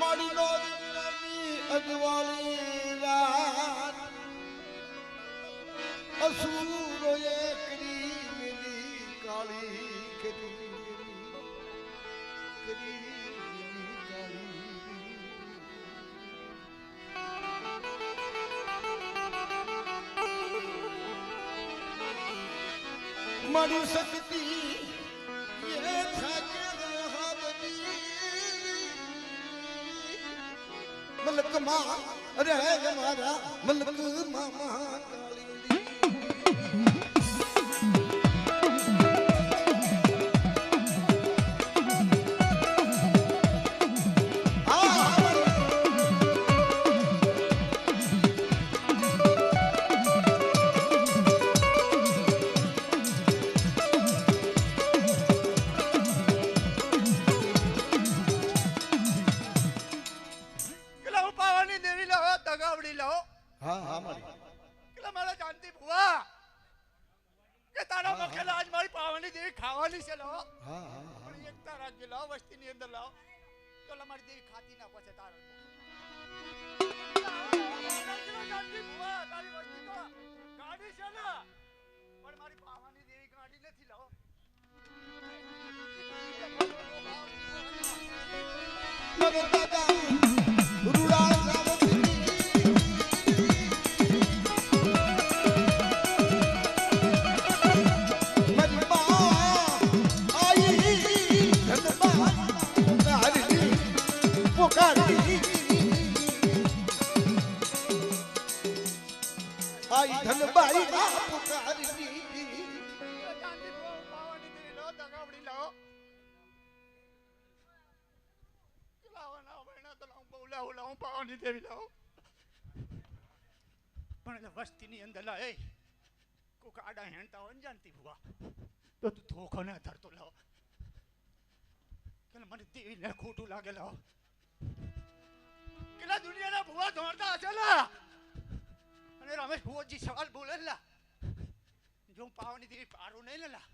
મારી નોંધની અજવાળી રાત અસુરોએ કરી મેલી કાળી કરી મારી શક્તિ એ થાકે રહાબદી મલકમાં રહે મારા મલકમાં મહાકાળી વસ્તીની અંદર લા એ કોક આડા હેણતા હોય ને જાણતી ભુવા તો તું ધોખો ને ધરતો લાવ કે મને દેવીને ખોટું લાગે લાવ કેટલા દુનિયાના ભુવા દોડતા હશે લા અને રમેશ ભુવાજી સવાલ બોલે લા જો પાવાની દેવી પારું નહીં લા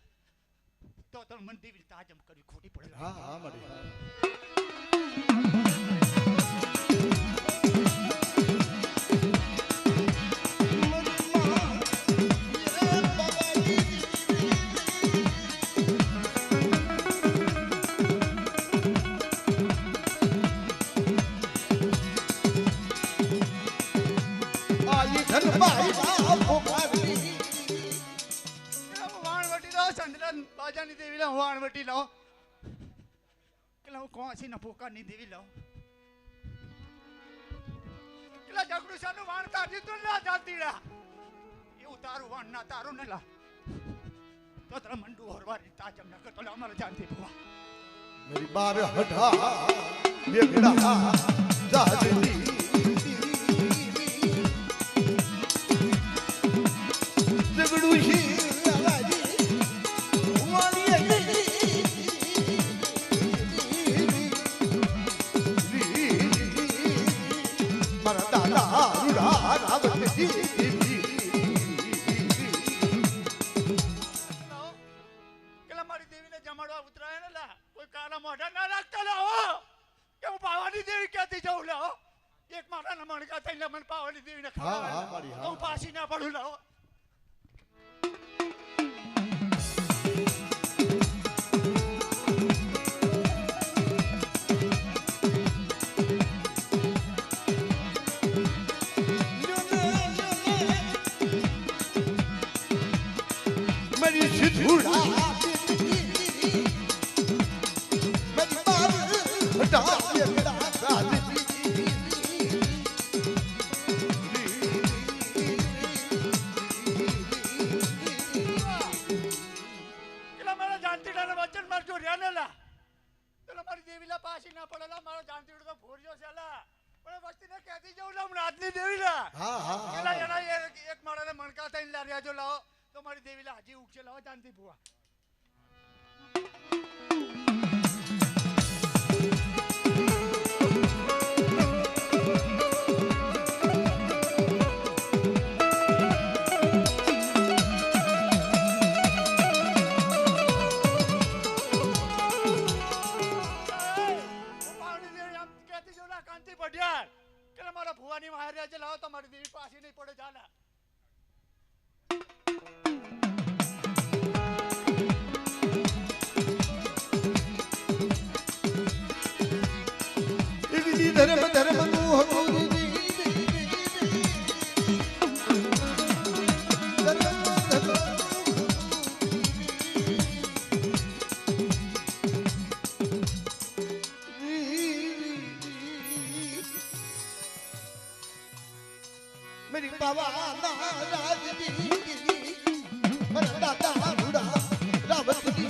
તો મને દેવી તાજમ કરી ખોટી પડે હા હા મળી પોકાની દેવી લાવ કેટલા જગડું સાનું વાણતા જીતું ના જાતીડા એવું તારું વાણ ના તારું ને લા તો તારા મંડુ હરવાની તાજમ ન કરતો લા અમારે જાનતી ભુવા મેરી બારે હઠા બેગડા જાજની જગડું હી પાછી ના પડું લાવો દીજો ના કાંતિ પઢિયાર કે મારા ભુવાની મારે આજે લાવો તો મારી દેવી પાછી નહીં પડે જાના ધર્મ ધર્મ નું હતું मेरी बाबा राजदी दादा रूड़ा रावती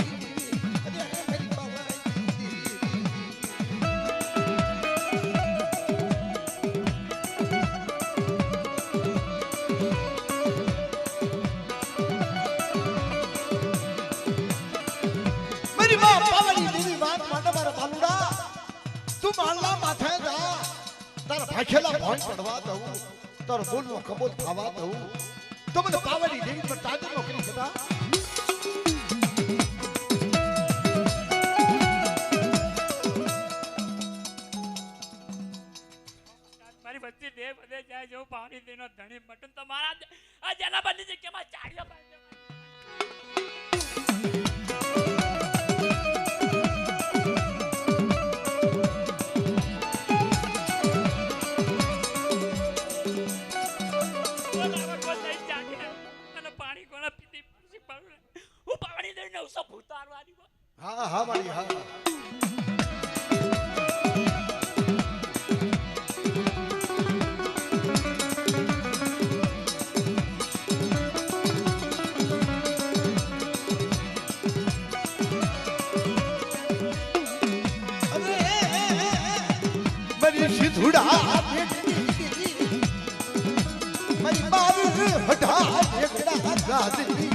ભાખેલા ભોંય પડવા દઉં તાર બોલનો કબૂલ ખાવા દઉં તો મને પાવડી દેવી પર તાજર નો કરી શકતા મારી વચ્ચે દે બધે જાય જો પાણી દેનો ધણી મટન તો મારા આ જેના બની જગ્યામાં ચાડ્યો પાડ્યો હા હા મારી હા મારી સિધુડા મારી બાર હટા એકડા ગાદી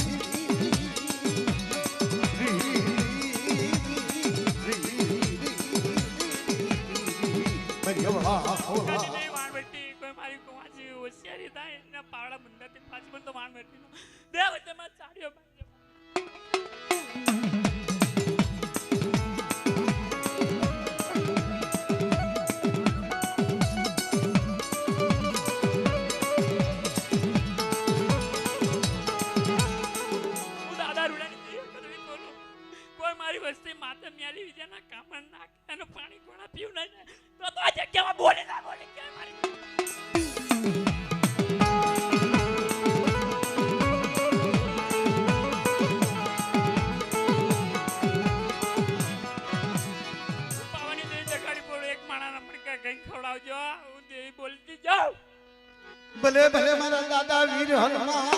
ભલે ભલે મારા દાદા વીર હનુમાન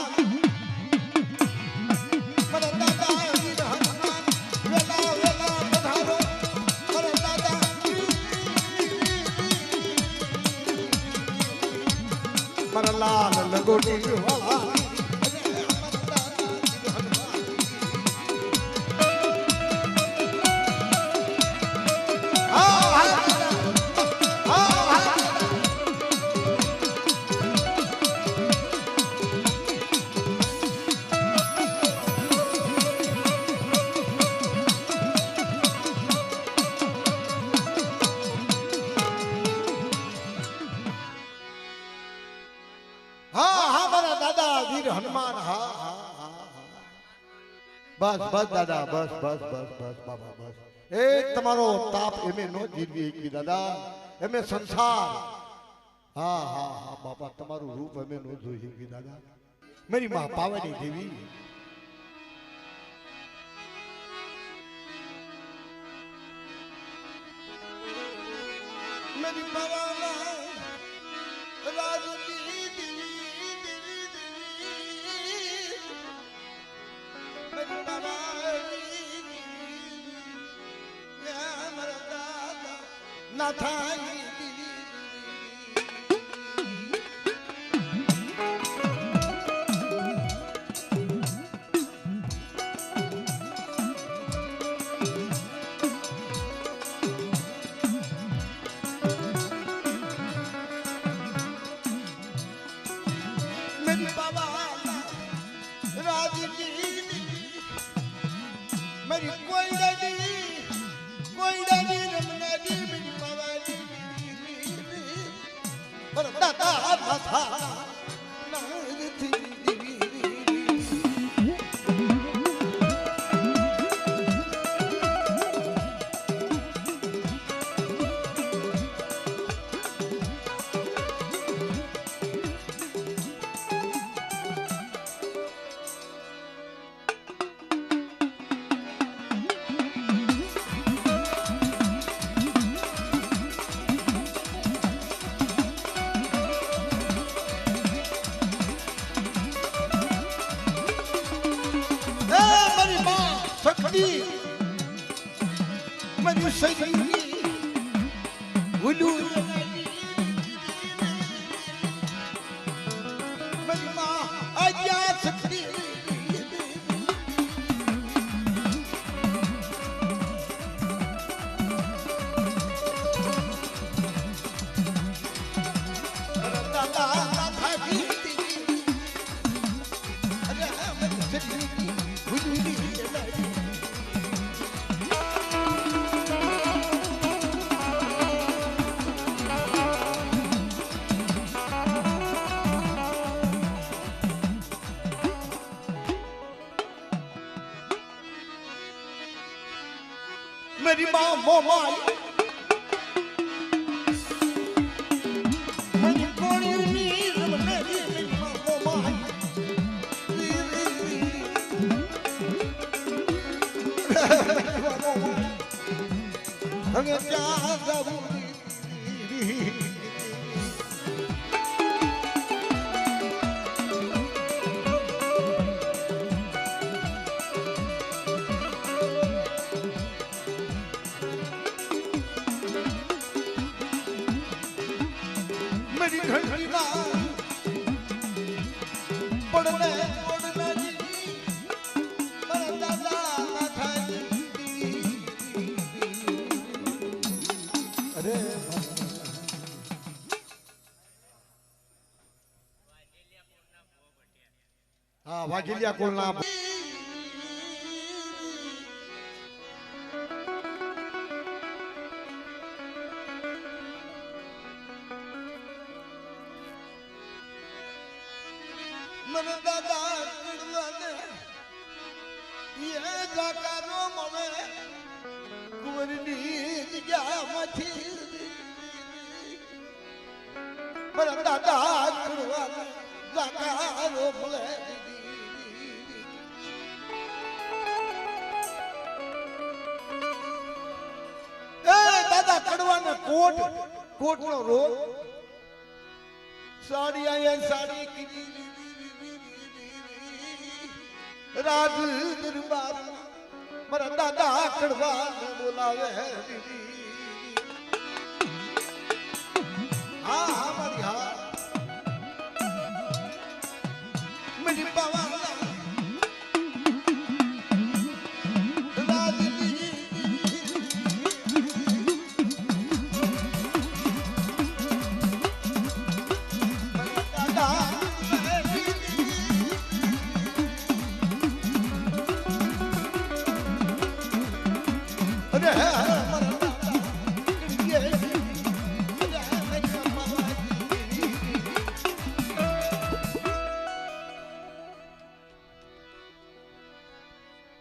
મારા દાદા વીર હનુમાન વેલા વેલા પધારો મારા દાદા મારા લાલ લગોટી વાળા હનુમાન હા હા હા બસ બસ દાદા બસ બસ બસ બસ બાબા બસ એ તમારો તાપ એમે નો જીરવી એકી દાદા એમે સંસાર હા હા હા બાપા તમારું રૂપ એમે નો જોઈ એકી દાદા मेरी माँ पावनी देवी मेरी पावना राजनी मेरी पावनी मेरा दादा ना थाई मेरी कोई डरी रमना दी मेरी पवानी पर दादा माथा नारथी मनु सही बुलू मेरी माँ आजा सकती मेरी माँ मोमाई मेरी कोड़ी नीर मेरी माँ मोमाई हमें प्यार मेरी घड़ी ना पढ़ने पढ़ने जी मेरा दादा ना था अरे हाँ वागिलिया कोलना मन दादा किड़वाने ये जाकारो मवे कुवरनी जा मथी मन दादा किड़वाने जाकारो मवे ए दादा किड़वाने कोट कोट नो रोग साड़ी आई साड़ी की राज दरबार मरा दादा कड़वा बोलावे है दीदी हाँ हमारी हाँ मेरी बाबा राज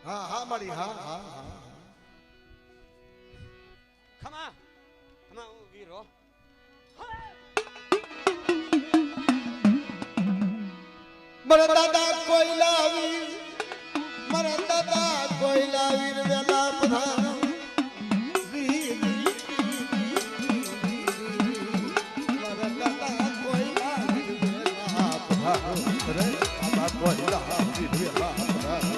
हाँ हाँ मरी हाँ हाँ हाँ खमा खमा वीरो मरा दादा कोयला वीर मरा दादा कोयला वीर वेला प्रधान मरा दादा कोयला वीर वेला प्रधान रे बाबा कोयला वीर वेला प्रधान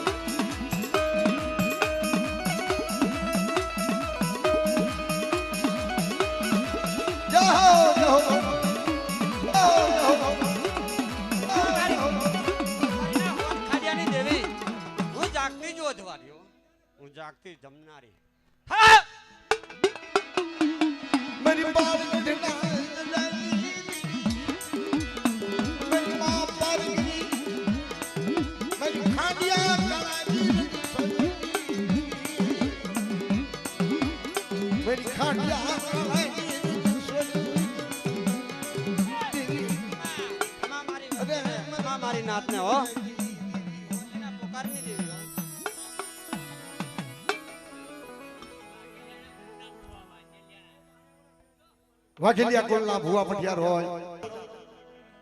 હું જાગતી જમનારી मेरी बाल उठना मेरी माँ पर मेरी खांडिया मेरी खांडिया નાથને હો એના પોકારની દેવી હો. વાઘેલિયા કુળના ભુવા પટિયાર હોય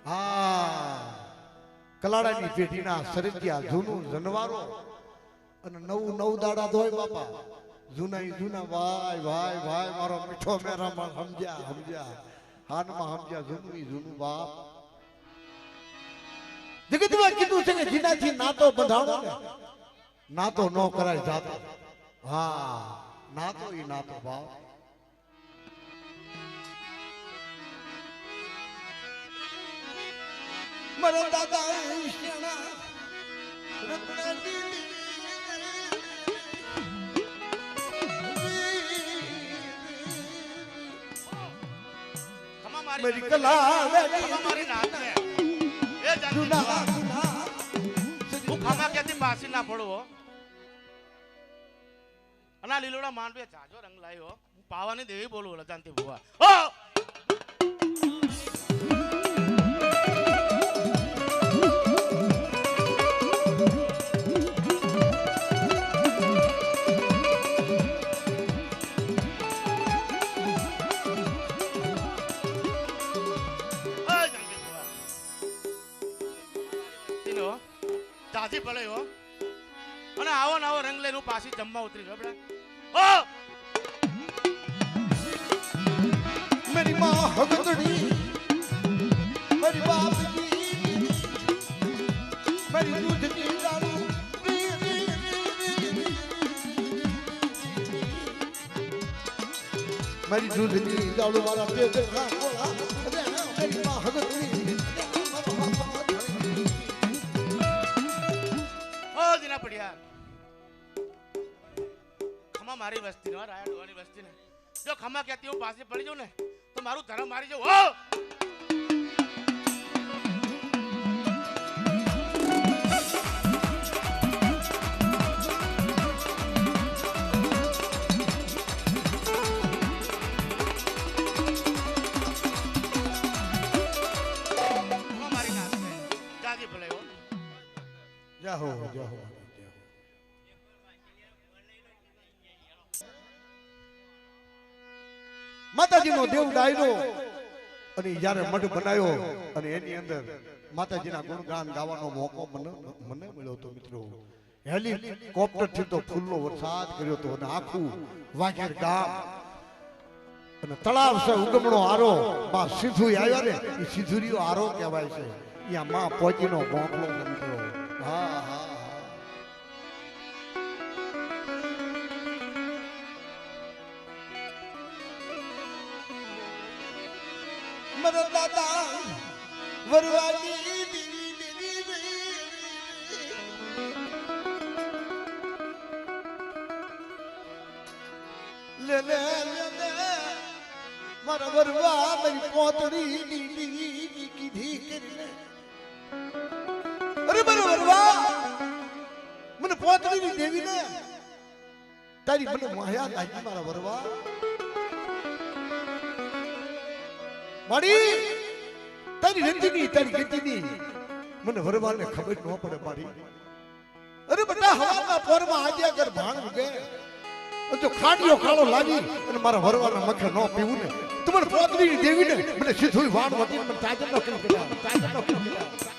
હા કલાડાની પેઢીના સરજ્યા જૂનું જનવારો અને નવ દાડા ધોય બાપા જૂના ભાઈ ભાઈ ભાઈ મારો મીઠો મેરામાં સમજ્યા હાનમાં સમજ્યા જૂનું બાપ જગતમાં કીધું છે કે જીનાથી નાતો બંધાણો ને નાતો ન કરાય જાતો હા નાતો ઈ નાતો બાપ મારા દાદા મારી કલા મારી નાથને એ જુના હું ખામા ક્યાંથી પાસી ના પડવો અને લીલોડા માંડવે જાજો રંગ લાવ્યો હું પાવાની દેવી બોલું લજાનતી ભુવા ઓ દાદી ભલે હો અને આવો નવો રંગ લઈને હું પાછી જમવા ઉતરી ગયો બેટા ઓ मेरी माँ हगदड़ी मेरी बाप की मेरी दूध की दारू मेरी दूध की दारू वाला पेट खा बोला मेरी माँ हगदड़ी ઓ જીના પડ્યા ખમા મારી વસ્તી નો રાયા ડોવાની વસ્તી ને જો ખમા કહેતી હું પાસે પડી જાઉં ને તો મારું ધર્મ મારી જાઉં ઓ મારી નાથ જાજી ભલે હો જાહો માતાજીનો દેવ ડાયરો અને જ્યારે મઢ બનાવ્યો અને એની અંદર માતાજીના ગુણગાન ગાવાનો મોકો મને મળ્યો તો મિત્રો હેલિકોપ્ટર થી તો ફૂલનો વરસાદ કર્યો તો અને આખું વાઘેર ગામ અને તળાવ છે ઉગમણો આરો માં સિદ્ધુ આવ્યા ને એ સિદ્ધુરીઓ આરો કહેવાય છે અહીંયા માં પોચીનો ગોંગલો મિત્રો હા હા મારા દાદા વરવાજી લે લે મારા વરવા મારી પોતરી કીધી કરીને અરે મારા વરવા મને પોતરી દેવી ને તારી મને માયા લાગી મારા વરવા માડી તારી ગતિની મને વરવાને ખબર ન પડે માડી અરે બેટા હવાના પોરમાં આજે અગર ભાણ ઉગે જો ખાડીઓ ખાડો લાગી અને મારા વરવાના મખે ન પીવું ને તો મને પોતરી દેવી ને મને સીધું વાણ વટી મને તાજર ન કરી દેવા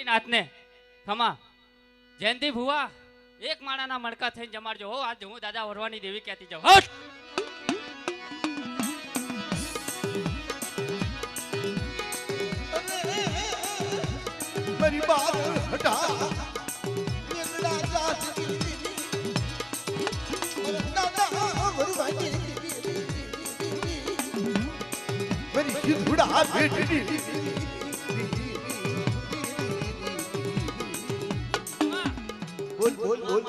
નાથને ખમા જયંતિ ભુવા એક માણાના મણકા થઈને જમાડજો હો આજ હું દાદા વરવાની દેવી કહેતી જાઉં હટ मेरी बात हटा निंदा जात दादा वरवाजी मेरी सिद्धुड़ा बेटी બોલ હું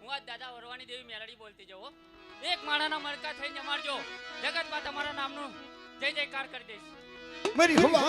આજ દાદા વરવાની દેવી મેલડી બોલતી જાઉં એક માળાના મણકા થઈને જમાડજો. જગતમાં તમારા નામનું જય જયકાર કરી દઈશ. मेरी हुआ